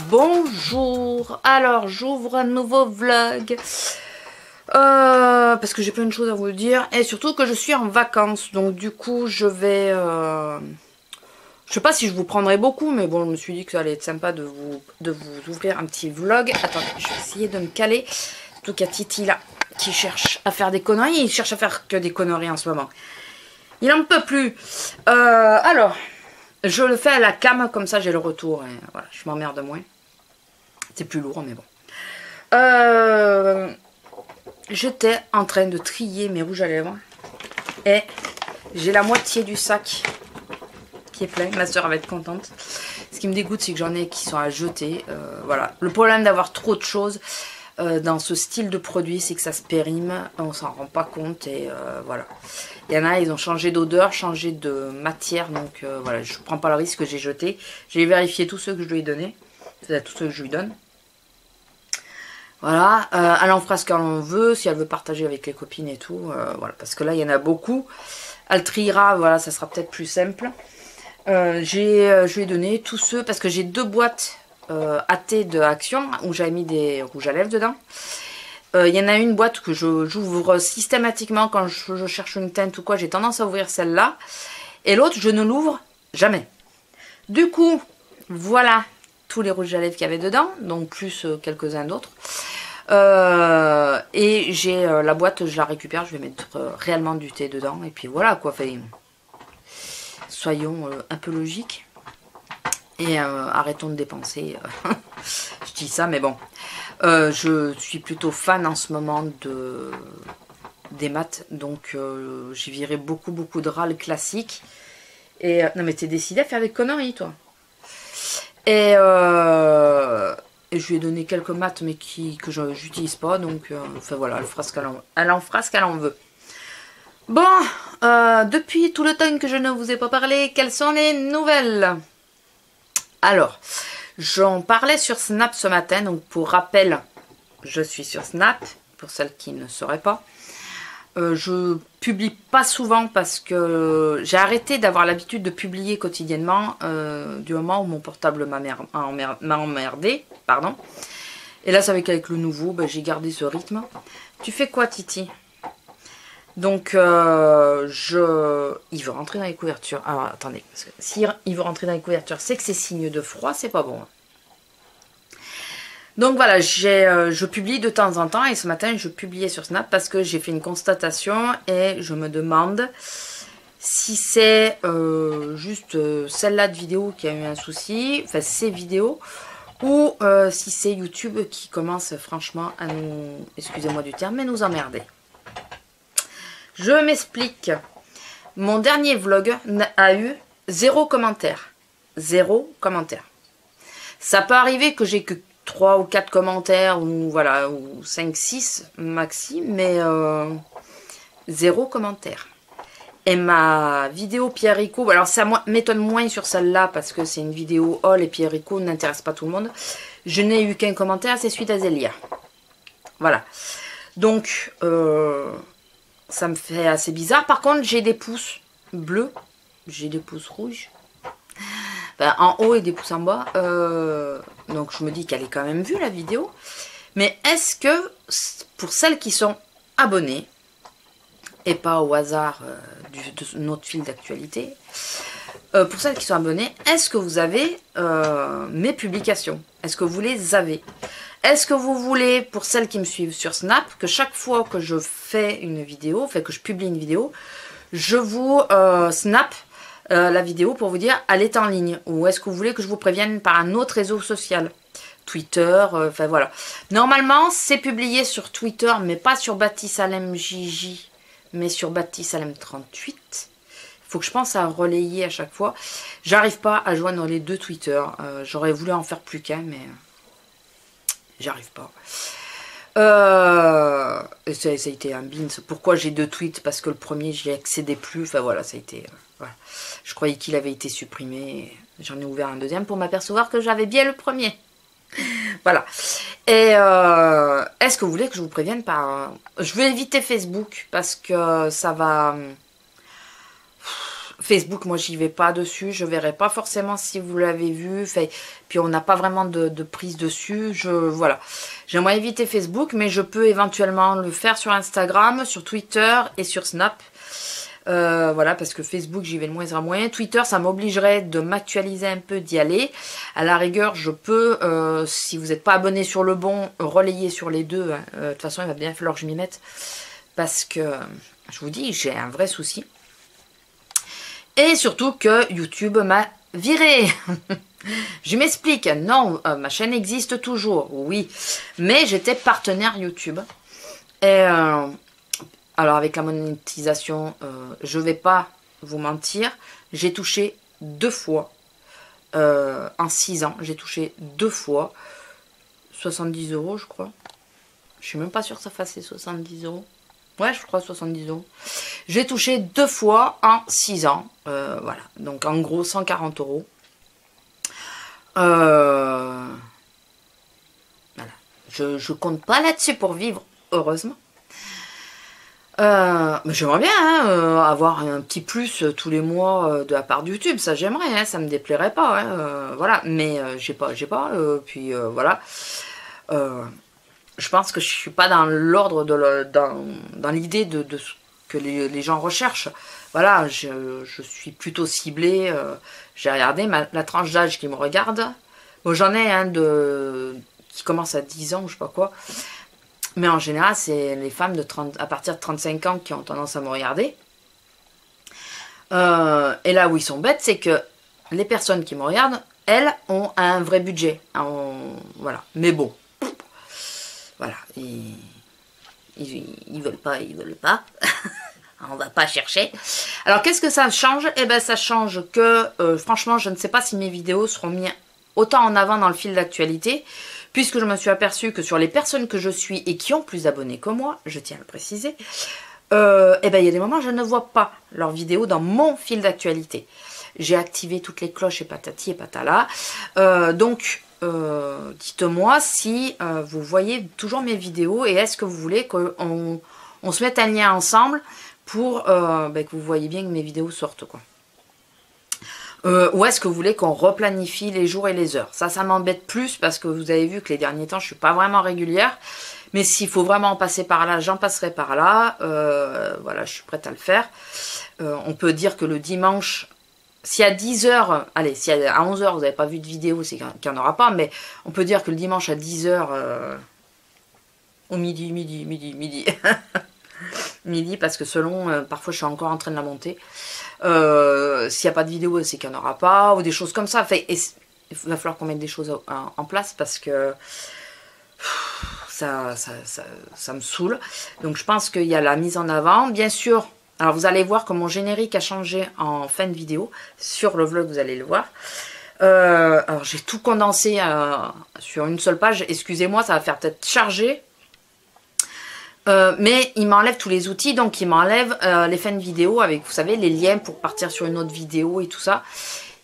Bonjour, alors j'ouvre un nouveau vlog parce que j'ai plein de choses à vous dire et surtout que je suis en vacances, donc du coup je vais je sais pas si je vous prendrai beaucoup, mais bon je me suis dit que ça allait être sympa de vous ouvrir un petit vlog. Attendez, je vais essayer de me caler, surtout qu'il y a Titi là qui cherche à faire des conneries. Il cherche à faire que des conneries en ce moment, il en peut plus. Alors je le fais à la cam, comme ça j'ai le retour et voilà, je m'emmerde moins. C'est plus lourd, mais bon. J'étais en train de trier mes rouges à lèvres. Et j'ai la moitié du sac qui est plein. Ma soeur va être contente. Ce qui me dégoûte, c'est que j'en ai qui sont à jeter. Voilà. Le problème d'avoir trop de choses dans ce style de produit, c'est que ça se périme. On s'en rend pas compte. Et voilà. Il y en a, ils ont changé d'odeur, changé de matière. Donc voilà, je prends pas le risque que j'ai jeté. J'ai vérifié tous ceux que je lui ai donnés. Tous ceux que je lui donne. Voilà, elle en fera ce qu'elle en veut, si elle veut partager avec les copines et tout, voilà, parce que là il y en a beaucoup. Elle triera, voilà, ça sera peut-être plus simple. Je lui ai donné tous ceux, parce que j'ai 2 boîtes AT de Action, où j'avais mis des rouges à lèvres dedans. Il y en a une boîte que j'ouvre systématiquement quand je cherche une teinte ou quoi, j'ai tendance à ouvrir celle-là. Et l'autre, je ne l'ouvre jamais. Du coup, voilà tous les rouges à lèvres qu'il y avait dedans, donc plus quelques-uns d'autres. Et j'ai la boîte, je la récupère, je vais mettre réellement du thé dedans, et puis voilà quoi, fait, soyons un peu logiques, et arrêtons de dépenser, je dis ça, mais bon, je suis plutôt fan en ce moment des maths, donc j'ai viré beaucoup de râles classiques, et non mais t'es décidé à faire des conneries toi. Et je lui ai donné quelques maths mais que je n'utilise pas, donc enfin voilà, elle en fera ce qu'elle en veut. Bon, depuis tout le temps que je ne vous ai pas parlé, quelles sont les nouvelles? Alors, j'en parlais sur Snap ce matin, donc pour rappel, je suis sur Snap, pour celles qui ne sauraient pas. Je publie pas souvent parce que j'ai arrêté d'avoir l'habitude de publier quotidiennement du moment où mon portable m'a emmerdé, pardon. Et là, c'est avec le nouveau, ben, j'ai gardé ce rythme. Tu fais quoi, Titi? Donc, il veut rentrer dans les couvertures. Alors, attendez, parce que si il veut rentrer dans les couvertures, c'est que c'est signe de froid, c'est pas bon. Donc voilà, je publie de temps en temps et ce matin je publiais sur Snap parce que j'ai fait une constatation et je me demande si c'est juste celle-là de vidéo qui a eu un souci, enfin ces vidéos, ou si c'est YouTube qui commence franchement à nous, excusez-moi du terme, mais nous emmerder. Je m'explique. Mon dernier vlog a eu 0 commentaire. 0 commentaire. Ça peut arriver que j'ai que 3 ou 4 commentaires, ou voilà, ou 5, 6 maxi, mais 0 commentaire. Et ma vidéo Pierrico, alors ça m'étonne moins sur celle-là, parce que c'est une vidéo haul et Pierrico n'intéresse pas tout le monde. Je n'ai eu qu'un commentaire, c'est celui d'Azélia. Voilà. Donc, ça me fait assez bizarre. Par contre, j'ai des pouces bleus, j'ai des pouces rouges. Enfin, en haut et des pouces en bas, donc je me dis qu'elle est quand même vue la vidéo, mais est-ce que pour celles qui sont abonnées et pas au hasard de notre fil d'actualité, pour celles qui sont abonnées, est-ce que vous avez mes publications? Est-ce que vous les avez? Est-ce que vous voulez, pour celles qui me suivent sur Snap, que chaque fois que je fais une vidéo, enfin que je publie une vidéo, je vous snap la vidéo pour vous dire elle est en ligne, ou est-ce que vous voulez que je vous prévienne par un autre réseau social, Twitter, enfin voilà. Normalement c'est publié sur Twitter mais pas sur BaptiSalemJJ mais sur BaptiSalem38. Il faut que je pense à relayer à chaque fois. J'arrive pas à joindre les 2 Twitter. J'aurais voulu en faire plus qu'un mais j'arrive pas. Ça a été un bins. Pourquoi j'ai 2 tweets? Parce que le premier j'y accédais plus. Enfin voilà, ça a été voilà. Je croyais qu'il avait été supprimé. J'en ai ouvert un deuxième pour m'apercevoir que j'avais bien le premier. Voilà. Et est-ce que vous voulez que je vous prévienne par... Je vais éviter Facebook parce que ça va... Facebook, moi j'y vais pas dessus, je verrai pas forcément si vous l'avez vu, puis on n'a pas vraiment de prise dessus, voilà. J'aimerais éviter Facebook, mais je peux éventuellement le faire sur Instagram, sur Twitter et sur Snap. Voilà, parce que Facebook j'y vais de moins en moins. Twitter, ça m'obligerait de m'actualiser un peu, d'y aller. À la rigueur, je peux, si vous n'êtes pas abonné sur le bon, relayer sur les deux. Hein. De toute façon, il va bien falloir que je m'y mette, parce que, je vous dis, j'ai un vrai souci. Et surtout que YouTube m'a viré. Je m'explique. Non, ma chaîne existe toujours, oui. Mais j'étais partenaire YouTube. Et alors avec la monétisation, je vais pas vous mentir. J'ai touché 2 fois. En 6 ans, j'ai touché 2 fois. 70 €, je crois. Je suis même pas sûre que ça fasse les 70 €. Ouais, je crois 70 €. J'ai touché 2 fois en 6 ans. Voilà. Donc en gros 140 €. Voilà. Je compte pas là-dessus pour vivre, heureusement. Mais j'aimerais bien hein, avoir un petit plus tous les mois de la part de YouTube. Ça j'aimerais, hein, ça me déplairait pas. Hein, voilà. Mais j'ai pas. Puis voilà. Je pense que je suis pas dans l'ordre dans l'idée de ce que les gens recherchent. Voilà, je suis plutôt ciblée. J'ai regardé la tranche d'âge qui me regarde. Bon, j'en ai un qui commence à 10 ans ou je sais pas quoi. Mais en général, c'est les femmes à partir de 35 ans qui ont tendance à me regarder. Et là où ils sont bêtes, c'est que les personnes qui me regardent, elles ont un vrai budget. Voilà. Mais bon. Voilà, ils veulent pas, ils veulent pas. On va pas chercher. Alors, qu'est-ce que ça change? Eh ben, ça change que, franchement, je ne sais pas si mes vidéos seront mises autant en avant dans le fil d'actualité, puisque je me suis aperçue que sur les personnes que je suis et qui ont plus d'abonnés que moi, je tiens à le préciser, eh ben, il y a des moments où je ne vois pas leurs vidéos dans mon fil d'actualité. J'ai activé toutes les cloches et patati et patala. Donc, dites-moi si vous voyez toujours mes vidéos et est-ce que vous voulez qu'on se mette un lien ensemble pour que vous voyez bien que mes vidéos sortent, quoi. Ou est-ce que vous voulez qu'on replanifie les jours et les heures? Ça m'embête plus parce que vous avez vu que les derniers temps je suis pas vraiment régulière, mais s'il faut vraiment en passer par là, j'en passerai par là. Voilà, je suis prête à le faire. On peut dire que le dimanche, si à 10 h, allez, si à 11 h vous n'avez pas vu de vidéo, c'est qu'il n'y en aura pas, mais on peut dire que le dimanche à 10 h, au midi, midi, parce que selon, parfois je suis encore en train de la monter. S'il n'y a pas de vidéo, c'est qu'il n'y en aura pas, ou des choses comme ça. Enfin, il va falloir qu'on mette des choses en place parce que ça me saoule. Donc je pense qu'il y a la mise en avant, bien sûr. Alors vous allez voir que mon générique a changé en fin de vidéo. Sur le vlog, vous allez le voir. Alors j'ai tout condensé sur une seule page. Excusez-moi, ça va faire peut-être charger. Mais il m'enlève tous les outils. Donc il m'enlève les fins de vidéo avec, vous savez, les liens pour partir sur une autre vidéo et tout ça.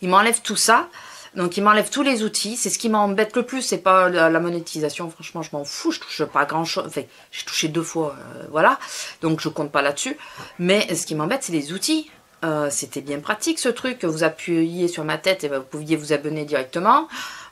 Il m'enlève tout ça. Donc il m'enlève tous les outils. C'est ce qui m'embête le plus. C'est pas la monétisation. Franchement, je m'en fous. Je touche pas grand chose. Enfin, j'ai touché 2 fois. Voilà. Donc je compte pas là-dessus. Mais ce qui m'embête, c'est les outils. C'était bien pratique ce truc. Vous appuyez sur ma tête et vous pouviez vous abonner directement.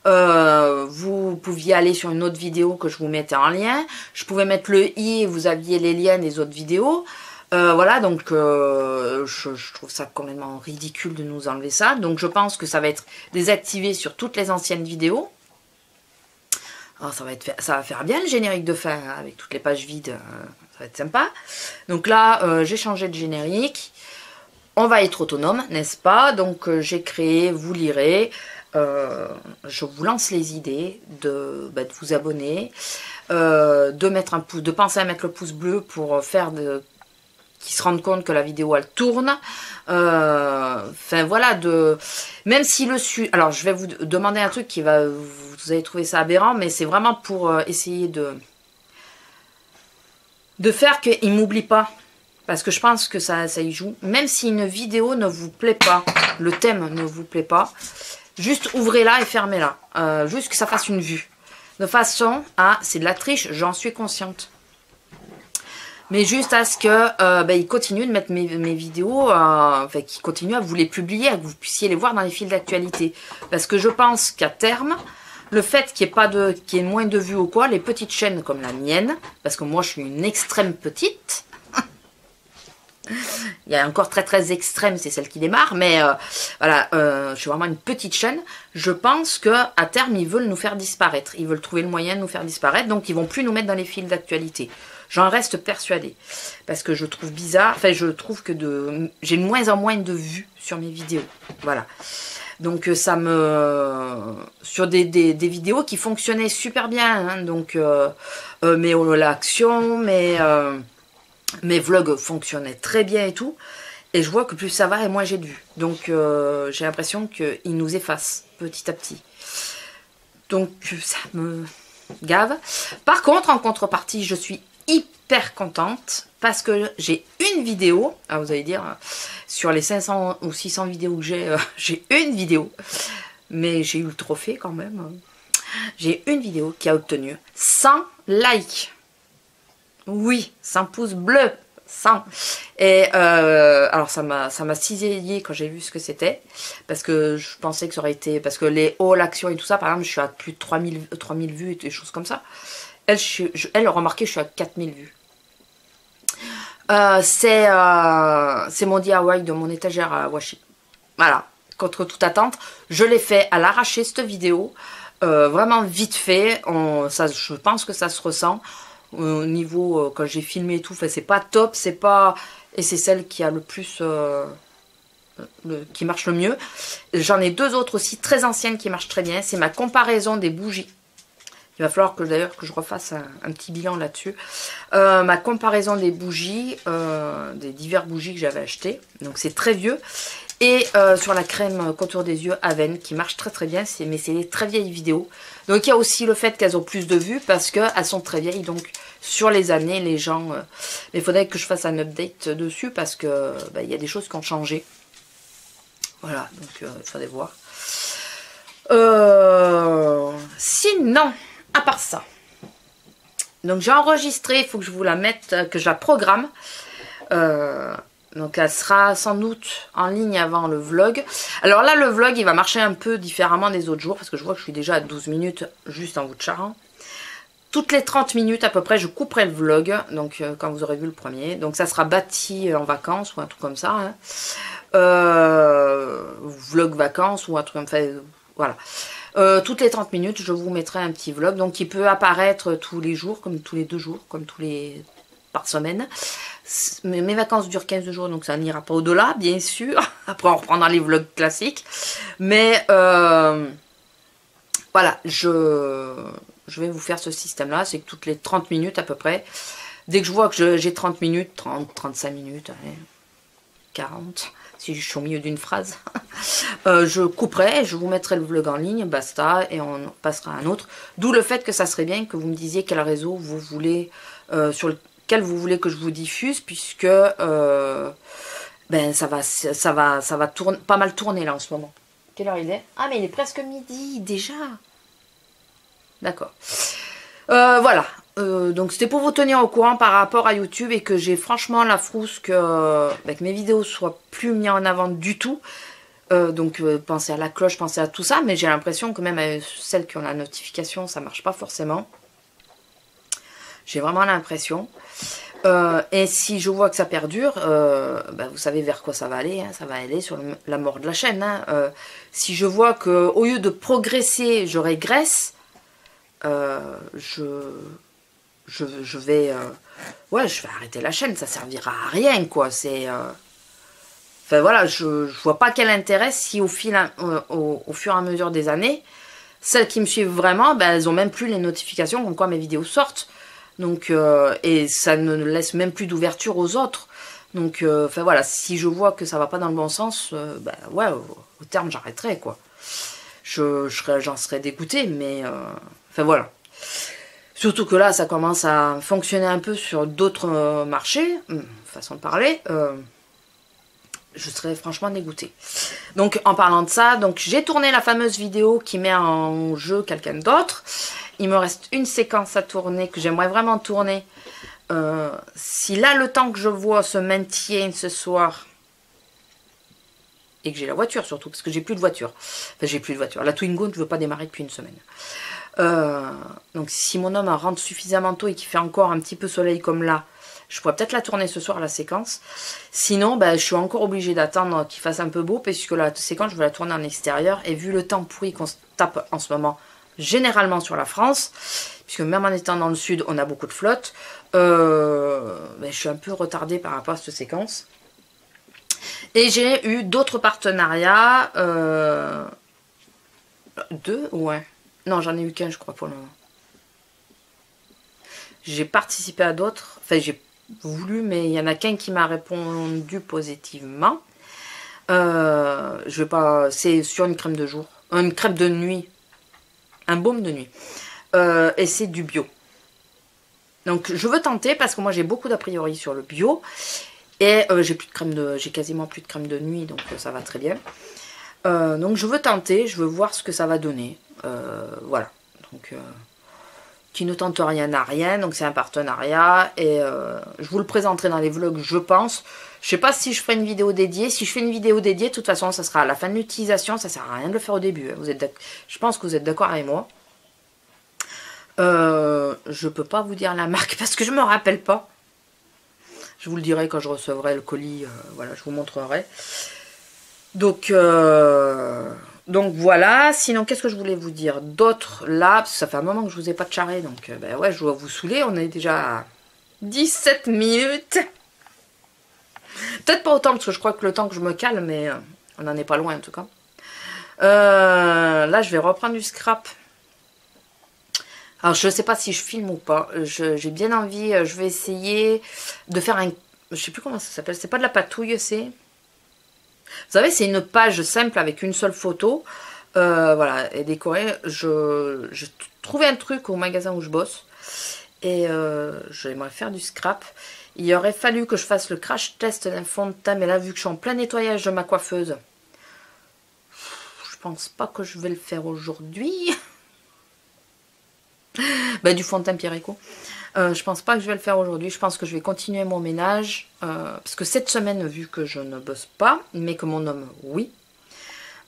Vous pouviez aller sur une autre vidéo que je vous mettais en lien. Je pouvais mettre le i et vous aviez les liens des autres vidéos. Voilà, donc je trouve ça complètement ridicule de nous enlever ça. Donc je pense que ça va être désactivé sur toutes les anciennes vidéos. Alors ça va faire bien le générique de fin hein, avec toutes les pages vides. Ça va être sympa. Donc là, j'ai changé de générique. On va être autonome, n'est-ce pas? Donc j'ai créé, vous lirez. Je vous lance les idées de vous abonner, de mettre un pouce, de penser à mettre le pouce bleu pour faire qu'ils se rendent compte que la vidéo elle tourne. Enfin voilà, même si le alors je vais vous demander un truc qui va, vous allez trouver ça aberrant, mais c'est vraiment pour essayer de faire qu'il m'oublie pas. Parce que je pense que ça y joue. Même si une vidéo ne vous plaît pas, le thème ne vous plaît pas, juste ouvrez-la et fermez-la. Juste que ça fasse une vue. De façon à... C'est de la triche, j'en suis consciente. Mais juste à ce que il continue de mettre mes vidéos, enfin qu'il continue à vous les publier, à que vous puissiez les voir dans les fils d'actualité. Parce que je pense qu'à terme, le fait qu'il y ait moins de vues ou quoi, les petites chaînes comme la mienne, parce que moi je suis une extrême petite, il y a encore très très extrême, c'est celle qui démarre, mais voilà, je suis vraiment une petite chaîne. Je pense qu'à terme, ils veulent nous faire disparaître. Ils veulent trouver le moyen de nous faire disparaître, donc ils vont plus nous mettre dans les fils d'actualité. J'en reste persuadée. Parce que je trouve bizarre, enfin je trouve que j'ai de moins en moins de vues sur mes vidéos. Voilà. Donc ça me... Sur des vidéos qui fonctionnaient super bien, hein, donc mes holo-actions, mes vlogs fonctionnaient très bien et tout. Et je vois que plus ça va et moins j'ai de vues. Donc j'ai l'impression qu'ils nous effacent petit à petit. Donc ça me gave. Par contre, en contrepartie, je suis hyper contente parce que j'ai une vidéo. Ah, vous allez dire, sur les 500 ou 600 vidéos que j'ai une vidéo. Mais j'ai eu le trophée quand même. J'ai une vidéo qui a obtenu 100 likes. Oui, 100 pouces bleus. 100. Et alors ça m'a cisaillé quand j'ai vu ce que c'était, parce que je pensais que ça aurait été, parce que les hauts l'action et tout ça, par exemple je suis à plus de 3000 vues et des choses comme ça. Elle remarquez, je suis à 4000 vues. C'est mon DIY de mon étagère à washi. Voilà, contre toute attente, je l'ai fait à l'arraché cette vidéo, vraiment vite fait. Je pense que ça se ressent. Au niveau, quand j'ai filmé et tout, c'est pas top, c'est pas... Et c'est celle qui a le plus... qui marche le mieux. J'en ai deux autres aussi, très anciennes, qui marchent très bien. C'est ma comparaison des bougies. Il va falloir d'ailleurs que je refasse un petit bilan là-dessus. Ma comparaison des bougies, des divers bougies que j'avais achetées. Donc c'est très vieux. Et sur la crème contour des yeux Aven, qui marche très très bien, mais c'est des très vieilles vidéos. Donc il y a aussi le fait qu'elles ont plus de vues parce qu'elles sont très vieilles. Donc sur les années, les gens... mais il faudrait que je fasse un update dessus parce que il y a des choses qui ont changé. Voilà, donc il faudrait voir. Sinon, à part ça, donc j'ai enregistré, il faut que je vous la mette, que je la programme. Donc elle sera sans doute en ligne avant le vlog. Alors là, le vlog, il va marcher un peu différemment des autres jours, parce que je vois que je suis déjà à 12 minutes juste en vous de charant. Toutes les 30 minutes à peu près, je couperai le vlog, donc quand vous aurez vu le premier. Donc ça sera bâti en vacances ou un truc comme ça. Hein. Vlog vacances ou un truc comme ça. Voilà. Toutes les 30 minutes, je vous mettrai un petit vlog. Donc il peut apparaître tous les jours, comme tous les 2 jours, comme tous les... par semaine. Mes vacances durent 15 jours, donc ça n'ira pas au-delà, bien sûr. Après, on reprendra les vlogs classiques. Mais voilà, je vais vous faire ce système-là. C'est que toutes les 30 minutes à peu près, dès que je vois que j'ai 30 minutes, 30, 35 minutes, allez, 40, si je suis au milieu d'une phrase, je couperai, je vous mettrai le vlog en ligne, basta, et on passera à un autre. D'où le fait que ça serait bien que vous me disiez quel réseau vous voulez, sur lequel vous voulez que je vous diffuse, puisque ça va tourner, pas mal tourner là en ce moment. Quelle heure il est? Ah mais il est presque midi déjà. D'accord. Voilà. Donc c'était pour vous tenir au courant par rapport à YouTube et que j'ai franchement la frousse que mes vidéos soient plus mises en avant du tout. Donc pensez à la cloche, pensez à tout ça, mais j'ai l'impression que même avec celles qui ont la notification, ça marche pas forcément. J'ai vraiment l'impression. Et si je vois que ça perdure, vous savez vers quoi ça va aller. Hein, ça va aller sur la mort de la chaîne. Hein. Si je vois que au lieu de progresser, je régresse, je vais arrêter la chaîne. Ça servira à rien, quoi. C'est enfin voilà, je vois pas quel intérêt si au fur et à mesure des années, celles qui me suivent vraiment, elles ont même plus les notifications comme quoi mes vidéos sortent. Donc, et ça ne laisse même plus d'ouverture aux autres. Donc, enfin voilà, si je vois que ça va pas dans le bon sens, ouais, au terme, j'arrêterai, quoi. J'en serais dégoûtée, mais, enfin voilà. Surtout que là, ça commence à fonctionner un peu sur d'autres marchés, façon de parler, je serais franchement dégoûtée. Donc, en parlant de ça, donc j'ai tourné la fameuse vidéo qui met en jeu quelqu'un d'autre. Il me reste une séquence à tourner que j'aimerais vraiment tourner Si là, le temps que je vois se maintient ce soir, et que j'ai la voiture surtout, parce que j'ai plus de voiture. Enfin, j'ai plus de voiture. La Twingo ne veut pas démarrer depuis une semaine. Donc si mon homme rentre suffisamment tôt et qu'il fait encore un petit peu soleil comme là, je pourrais peut-être la tourner ce soir, la séquence. Sinon, ben, je suis encore obligée d'attendre qu'il fasse un peu beau, puisque la séquence, je vais la tourner en extérieur. Et vu le temps pourri qu'on se tape en ce moment, généralement sur la France, puisque même en étant dans le sud, on a beaucoup de flotte, ben, je suis un peu retardée par rapport à cette séquence. Et j'ai eu d'autres partenariats. Deux, ouais. Non, j'en ai eu qu'un, je crois, pour le moment. J'ai participé à d'autres. Enfin, j'ai voulu, mais il y en a qu'un qui m'a répondu positivement. Je vais pas. C'est sur une crème de jour. Une crème de nuit. Un baume de nuit. Et c'est du bio. Donc, je veux tenter parce que moi, j'ai beaucoup d'a priori sur le bio. Et j'ai quasiment plus de crème de nuit, donc ça va très bien. Donc, je veux tenter. Je veux voir ce que ça va donner. Voilà. Donc, qui ne tente rien n'a rien. Donc, c'est un partenariat. Et je vous le présenterai dans les vlogs, je pense. Je sais pas si je ferai une vidéo dédiée. Si je fais une vidéo dédiée, de toute façon, ça sera à la fin de l'utilisation. Ça sert à rien de le faire au début. Hein. Je pense que vous êtes d'accord avec moi. Je peux pas vous dire la marque parce que je me rappelle pas. Je vous le dirai quand je recevrai le colis. Voilà, je vous montrerai. Donc voilà. Sinon, qu'est-ce que je voulais vous dire d'autre là? Parce que ça fait un moment que je vous ai pas de charré. Donc ben ouais, je dois vous saouler. On est déjà à 17 minutes. Peut-être pas autant parce que je crois que le temps que je me calme, mais on n'en est pas loin en tout cas. Là, je vais reprendre du scrap. Alors, je ne sais pas si je filme ou pas. J'ai bien envie. Je vais essayer de faire un... Je sais plus comment ça s'appelle. C'est pas de la patouille, c'est... Vous savez, c'est une page simple avec une seule photo. Voilà, et décorée. Je trouvais un truc au magasin où je bosse. Et j'aimerais faire du scrap. Il aurait fallu que je fasse le crash test d'un fond de teint. Mais là, vu que je suis en plein nettoyage de ma coiffeuse, je pense pas que je vais le faire aujourd'hui. Ben, du fond de teint Pierrico. Je pense pas que je vais le faire aujourd'hui. Je pense que je vais continuer mon ménage. Parce que cette semaine, vu que je ne bosse pas, mais que mon homme, oui.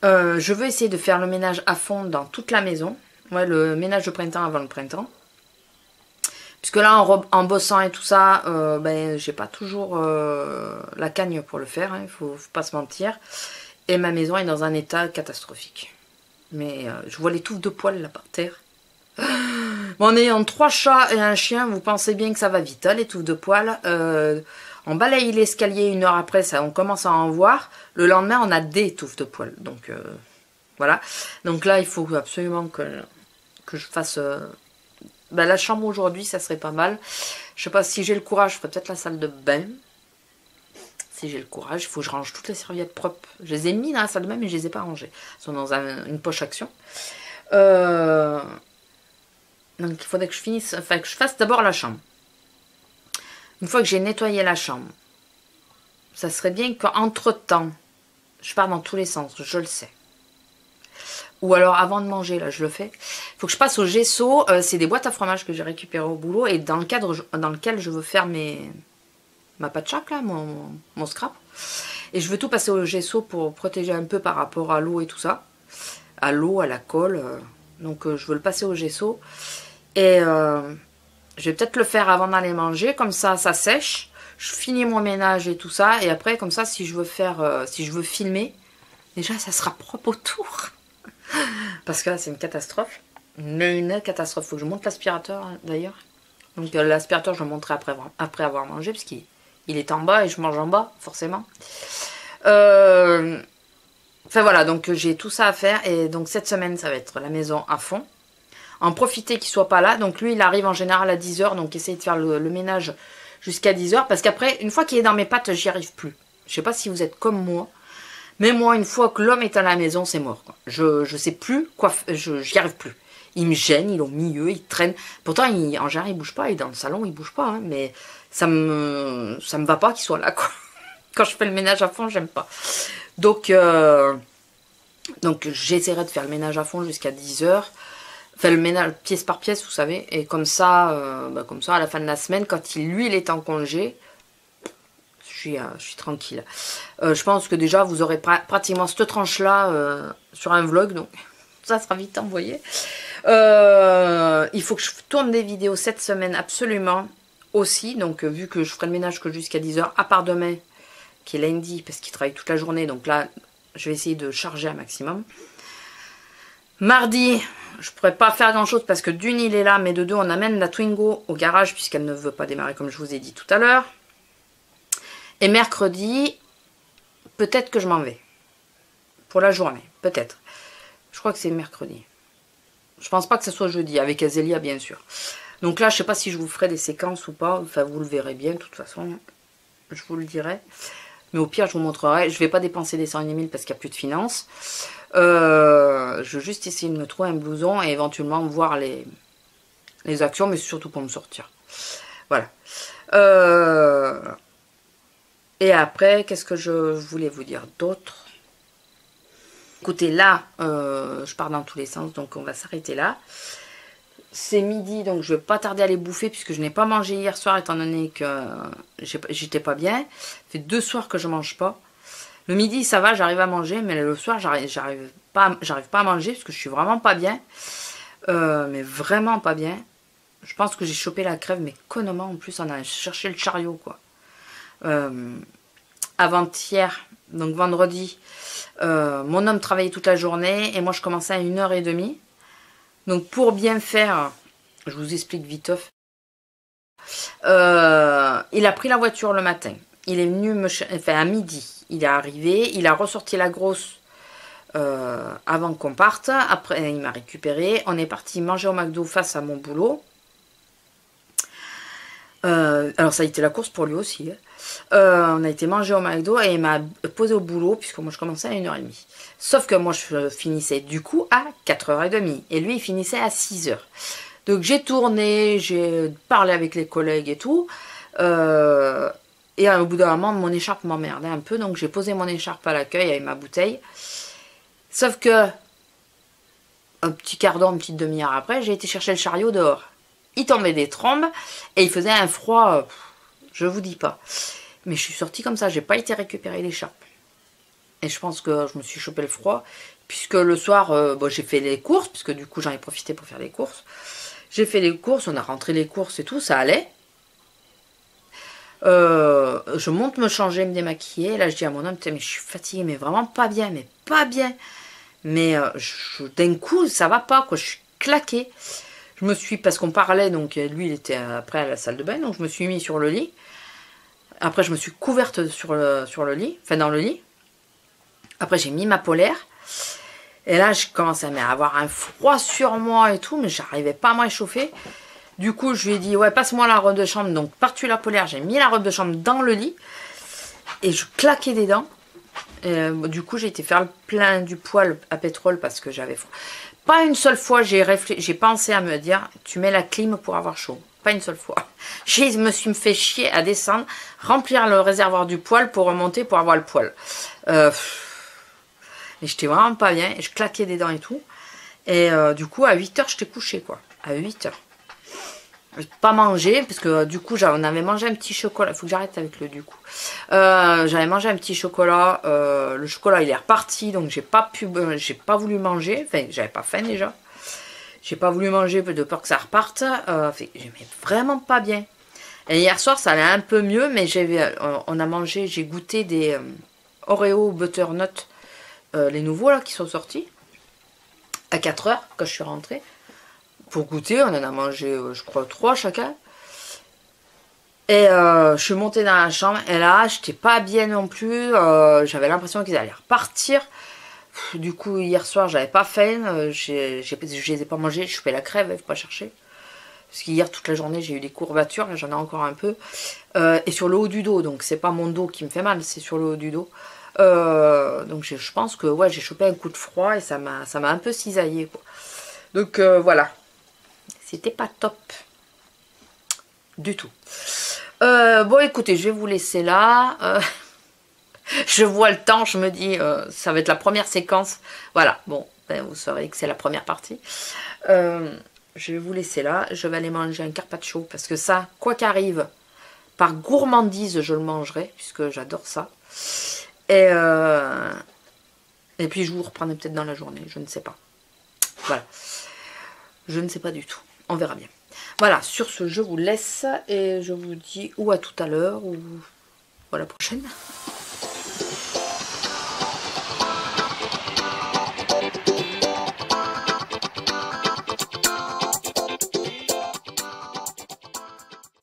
Je veux essayer de faire le ménage à fond dans toute la maison. Ouais, le ménage de printemps avant le printemps. Puisque là, en bossant et tout ça, ben, j'ai pas toujours la cagne pour le faire. Hein, faut pas se mentir. Et ma maison est dans un état catastrophique. Mais je vois les touffes de poils là par terre. Bon, en ayant 3 chats et un chien, vous pensez bien que ça va vite, hein, les touffes de poils. On balaye l'escalier 1 heure après, ça, on commence à en voir. Le lendemain, on a des touffes de poils. Donc, voilà. Donc là, il faut absolument que je fasse... Ben, la chambre aujourd'hui, ça serait pas mal. Je sais pas si j'ai le courage, je ferai peut-être la salle de bain. Si j'ai le courage, il faut que je range toutes les serviettes propres. Je les ai mis dans la salle de bain, mais je les ai pas rangées. Elles sont dans une poche action. Donc il faudrait que je finisse, enfin que je fasse d'abord la chambre. Une fois que j'ai nettoyé la chambre, ça serait bien qu'entre temps, je pars dans tous les sens, je le sais. Ou alors avant de manger, là je le fais. Il faut que je passe au gesso, c'est des boîtes à fromage que j'ai récupérées au boulot et dans lequel je veux faire ma patchak là, mon scrap. Et je veux tout passer au gesso pour protéger un peu par rapport à l'eau et tout ça. À l'eau, à la colle. Donc je veux le passer au gesso. Et je vais peut-être le faire avant d'aller manger, comme ça, ça sèche. Je finis mon ménage et tout ça. Et après, comme ça, si je veux filmer, déjà, ça sera propre autour. Parce que là, c'est une catastrophe. Une catastrophe. Il faut que je monte l'aspirateur, d'ailleurs. Donc l'aspirateur, je le monterai après avoir mangé, parce qu'il est en bas et je mange en bas, forcément. Enfin voilà, donc j'ai tout ça à faire. Et donc cette semaine, ça va être la maison à fond. En profiter qu'il soit pas là. Donc lui, il arrive en général à 10 h. Donc essayer de faire le ménage jusqu'à 10 h. Parce qu'après, une fois qu'il est dans mes pattes, j'y arrive plus. Je sais pas si vous êtes comme moi. Mais moi, une fois que l'homme est à la maison, c'est mort, quoi. Je sais plus quoi. J'y arrive plus. Il me gêne, il est au milieu, il traîne. Pourtant, en général, il bouge pas. Et dans le salon, il bouge pas. Hein, mais ça me va pas qu'il soit là, quoi. Quand je fais le ménage à fond, j'aime pas. Donc j'essaierai de faire le ménage à fond jusqu'à 10 h. Enfin, le ménage pièce par pièce, vous savez. Et comme ça, à la fin de la semaine, quand lui, il est en congé, je suis tranquille. Je pense que déjà, vous aurez pratiquement cette tranche-là sur un vlog. Donc, ça sera vite envoyé. Il faut que je tourne des vidéos cette semaine, absolument. Aussi. Donc, vu que je ferai le ménage que jusqu'à 10 h, à part demain, qui est lundi, parce qu'il travaille toute la journée. Donc là, je vais essayer de charger un maximum. Mardi, je pourrais pas faire grand chose parce que d'une il est là, mais de deux on amène la Twingo au garage puisqu'elle ne veut pas démarrer comme je vous ai dit tout à l'heure. Et mercredi, peut-être que je m'en vais. Pour la journée, peut-être. Je crois que c'est mercredi. Je pense pas que ce soit jeudi, avec Azélia bien sûr. Donc là, je sais pas si je vous ferai des séquences ou pas. Enfin, vous le verrez bien, de toute façon. Je vous le dirai. Mais au pire, je vous montrerai. Je vais pas dépenser des 100 000 parce qu'il n'y a plus de finances. Je veux juste essayer de me trouver un blouson et éventuellement voir les actions, mais surtout pour me sortir. Voilà. Et après, qu'est-ce que je voulais vous dire d'autre? Écoutez, là, je pars dans tous les sens, donc on va s'arrêter là. C'est midi, donc je vais pas tarder à les bouffer puisque je n'ai pas mangé hier soir étant donné que j'étais pas bien. Ça fait 2 soirs que je mange pas. Le midi, ça va, j'arrive à manger, mais le soir, j'arrive pas à manger parce que je suis vraiment pas bien. Mais vraiment pas bien. Je pense que j'ai chopé la crève, mais connement en plus, on a cherché le chariot, quoi. Avant-hier, donc vendredi, mon homme travaillait toute la journée et moi je commençais à 1 h 30. Donc pour bien faire, je vous explique viteuf. Il a pris la voiture le matin. Il est venu à midi. Il est arrivé, il a ressorti la grosse avant qu'on parte. Après, il m'a récupéré. On est parti manger au McDo face à mon boulot. Alors ça a été la course pour lui aussi. On a été manger au McDo et il m'a posé au boulot puisque moi je commençais à 1 h 30. Sauf que moi je finissais du coup à 4 h 30 et lui il finissait à 6 h. Donc j'ai tourné, j'ai parlé avec les collègues et tout. Et au bout d'un moment mon écharpe m'emmerdait un peu, donc j'ai posé mon écharpe à l'accueil avec ma bouteille. Sauf que un petit quart d'heure, une petite demi-heure après, j'ai été chercher le chariot dehors. Il tombait des trombes et il faisait un froid, je vous dis pas. Mais je suis sortie comme ça, j'ai pas été récupérer l'écharpe. Et je pense que je me suis chopé le froid, puisque le soir, j'ai fait les courses, puisque du coup j'en ai profité pour faire les courses. J'ai fait les courses, on a rentré les courses et tout, ça allait. Je monte me changer, me démaquiller. Là je dis à mon homme, mais je suis fatiguée, mais vraiment pas bien, mais pas bien. Mais d'un coup, ça va pas, quoi, je suis claquée. Je me suis, parce qu'on parlait, donc lui il était après à la salle de bain, donc je me suis mis sur le lit. Après je me suis couverte sur le lit, enfin dans le lit. Après j'ai mis ma polaire. Et là je commençais à avoir un froid sur moi et tout, mais j'arrivais pas à me réchauffer. Du coup je lui ai dit, ouais passe-moi la robe de chambre, donc par-dessus la polaire, j'ai mis la robe de chambre dans le lit. Et je claquais des dents. Et, du coup j'ai été faire le plein du poêle à pétrole parce que j'avais froid. Pas une seule fois j'ai pensé à me dire tu mets la clim pour avoir chaud. Pas une seule fois. Je me suis fait chier à descendre, remplir le réservoir du poêle pour remonter pour avoir le poêle. Et j'étais vraiment pas bien. Et je claquais des dents et tout. Et du coup à 8 h j'étais couchée quoi. À 8 h. Pas manger parce que du coup on avait mangé un petit chocolat. Il faut que j'arrête avec le du coup. J'avais mangé un petit chocolat. Le chocolat il est reparti donc j'ai pas voulu manger. Enfin j'avais pas faim déjà. J'ai pas voulu manger de peur que ça reparte. J'aimais vraiment pas bien. Et hier soir ça allait un peu mieux mais on a mangé, j'ai goûté des Oreo butternut, les nouveaux là qui sont sortis à 4 h quand je suis rentrée. Pour goûter, on en a mangé, je crois, 3 chacun. Et je suis montée dans la chambre. Et là, j'étais pas bien non plus. J'avais l'impression qu'ils allaient repartir. Du coup, hier soir, j'avais pas faim. Je les ai pas mangés. Je fais la crève, il faut pas chercher. Parce qu'hier, toute la journée, j'ai eu des courbatures. Là, j'en ai encore un peu. Et sur le haut du dos. Donc, c'est pas mon dos qui me fait mal, c'est sur le haut du dos. Donc, je pense que ouais, j'ai chopé un coup de froid. Et ça m'a un peu cisaillé, quoi. Donc, voilà. C'était pas top. Du tout. Bon, écoutez, je vais vous laisser là. Je vois le temps, je me dis, ça va être la première séquence. Voilà, bon. ben, vous saurez que c'est la première partie. Je vais vous laisser là. Je vais aller manger un carpaccio parce que ça, quoi qu'arrive, par gourmandise, je le mangerai puisque j'adore ça. Et puis je vous reprendrai peut-être dans la journée, je ne sais pas. Voilà. Je ne sais pas du tout. On verra bien. Voilà, sur ce, je vous laisse et je vous dis ou à tout à l'heure ou à la prochaine.